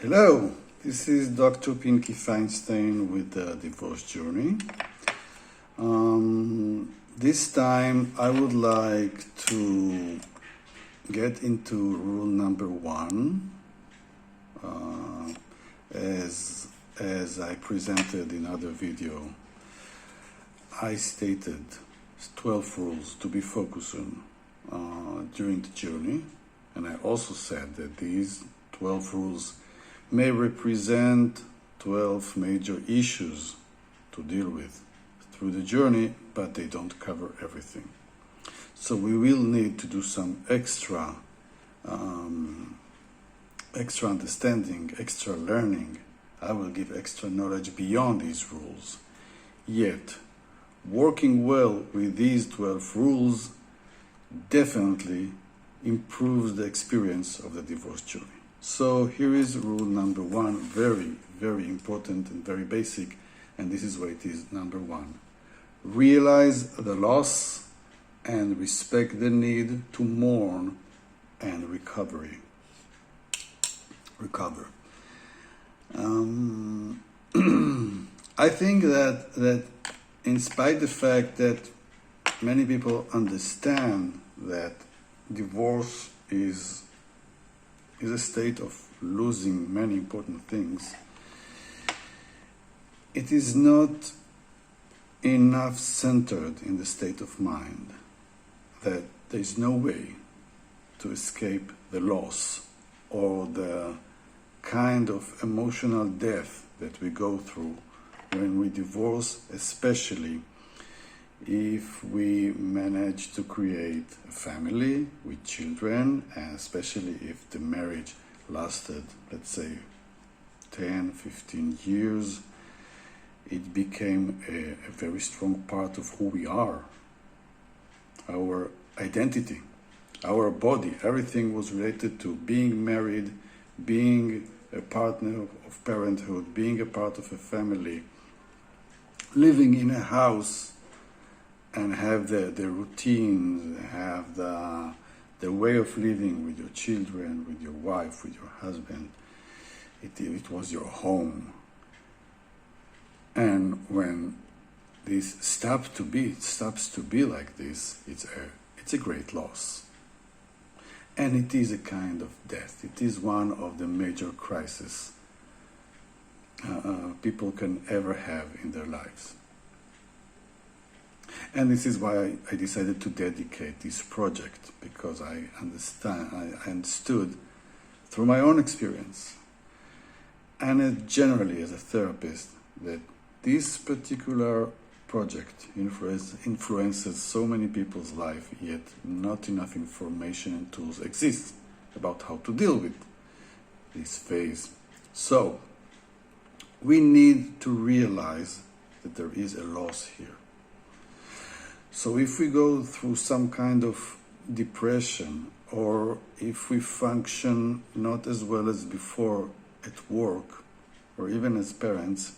Hello, this is Dr. Pinky Feinstein with the Divorce Journey. This time I would like to get into rule number 1 as I presented in other video. I stated 12 rules to be focused on during the journey, and I also said that these 12 rules may represent 12 major issues to deal with through the journey, but they don't cover everything. So we will need to do some extra understanding, extra learning. I will give extra knowledge beyond these rules. Yet, working well with these 12 rules definitely improves the experience of the divorce journey. So here is rule number 1, very, very important and very basic, and this is what it is. Number 1, realize the loss and respect the need to mourn and recover. I think that in spite of the fact that many people understand that divorce is a state of losing many important things, it is not enough centered in the state of mind that there is no way to escape the loss or the kind of emotional death that we go through when we divorce, especially if we manage to create a family with children, and especially if the marriage lasted, let's say, 10, 15 years, it became a very strong part of who we are, our identity, our body. Everything was related to being married, being a partner of parenthood, being a part of a family, living in a house, and have the routines, have the way of living with your children, with your wife, with your husband. It was your home. And when this stops to be like this, it's a great loss. And it is a kind of death. It is one of the major crises people can ever have in their lives. And this is why I decided to dedicate this project, because I understood through my own experience, and generally as a therapist, that this particular project influences so many people's life, yet not enough information and tools exist about how to deal with this phase. So, we need to realize that there is a loss here. So if we go through some kind of depression, or if we function not as well as before at work, or even as parents,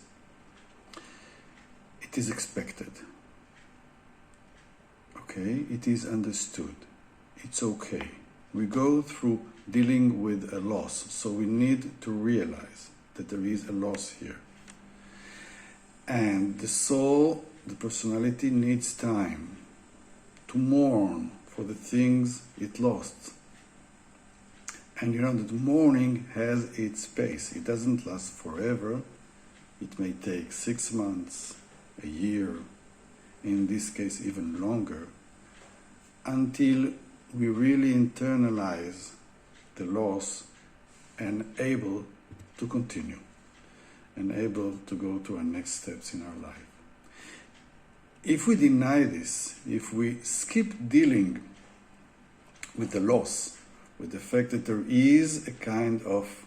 it is expected. Okay? It is understood. It's okay. We go through dealing with a loss, so we need to realize that there is a loss here. And the soul, the personality, needs time to mourn for the things it lost. And you know that mourning has its pace. It doesn't last forever. It may take 6 months, a year, in this case even longer, until we really internalize the loss and able to continue, and able to go to our next steps in our life. If we deny this, if we skip dealing with the loss, with the fact that there is a kind of,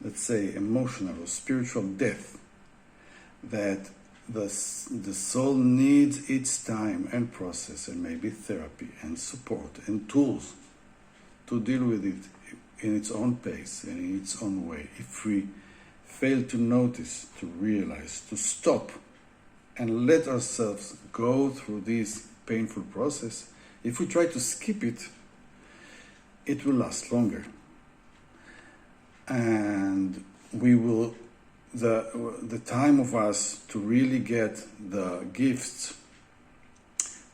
let's say, emotional or spiritual death, that the soul needs its time and process, and maybe therapy and support and tools to deal with it in its own pace and in its own way. If we fail to notice, to realize, to stop, and let ourselves go through this painful process, if we try to skip it, it will last longer. And we will, the time of us to really get the gifts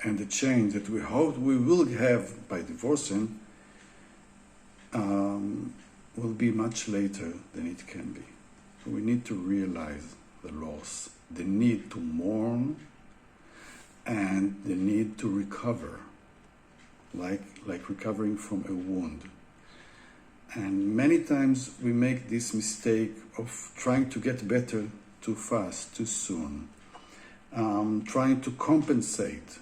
and the change that we hope we will have by divorcing will be much later than it can be. So we need to realize the loss, the need to mourn, and the need to recover, like recovering from a wound. And many times we make this mistake of trying to get better too fast, too soon, trying to compensate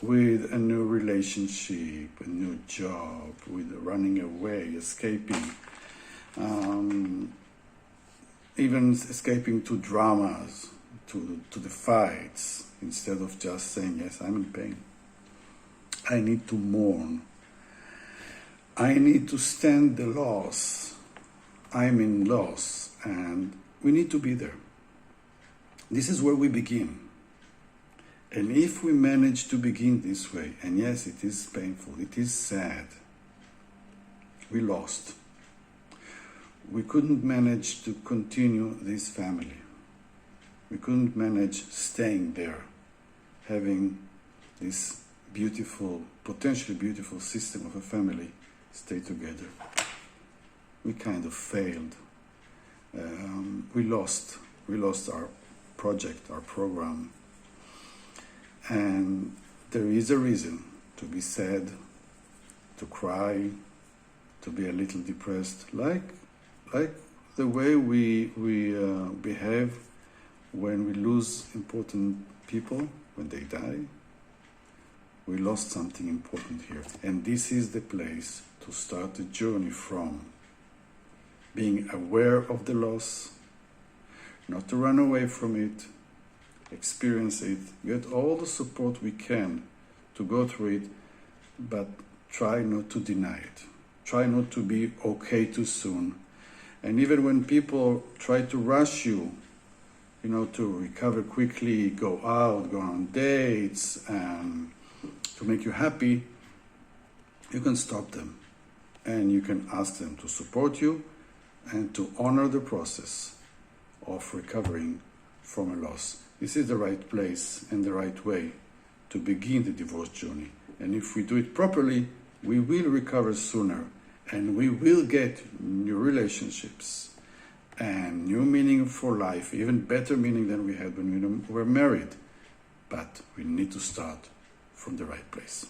with a new relationship, a new job, with running away, escaping, even escaping to dramas, to the fights, instead of just saying, yes, I'm in pain. I need to mourn. I need to stand the loss. I'm in loss, and we need to be there. This is where we begin. And if we manage to begin this way, and yes, it is painful, it is sad, we lost. We couldn't manage to continue this family. We couldn't manage staying there, having this beautiful, potentially beautiful system of a family stay together. We kind of failed. We lost our project, our program. And there is a reason to be sad, to cry, to be a little depressed, like the way we behave when we lose important people, when they die. We lost something important here. And this is the place to start the journey from being aware of the loss, not to run away from it, experience it, get all the support we can to go through it, but try not to deny it. Try not to be okay too soon. And even when people try to rush you, to recover quickly, go out, go on dates, to make you happy, you can stop them. And you can ask them to support you and to honor the process of recovering from a loss. This is the right place and the right way to begin the divorce journey. And if we do it properly, we will recover sooner, and we will get new relationships and new meaning for life, even better meaning than we had when we were married. But we need to start from the right place.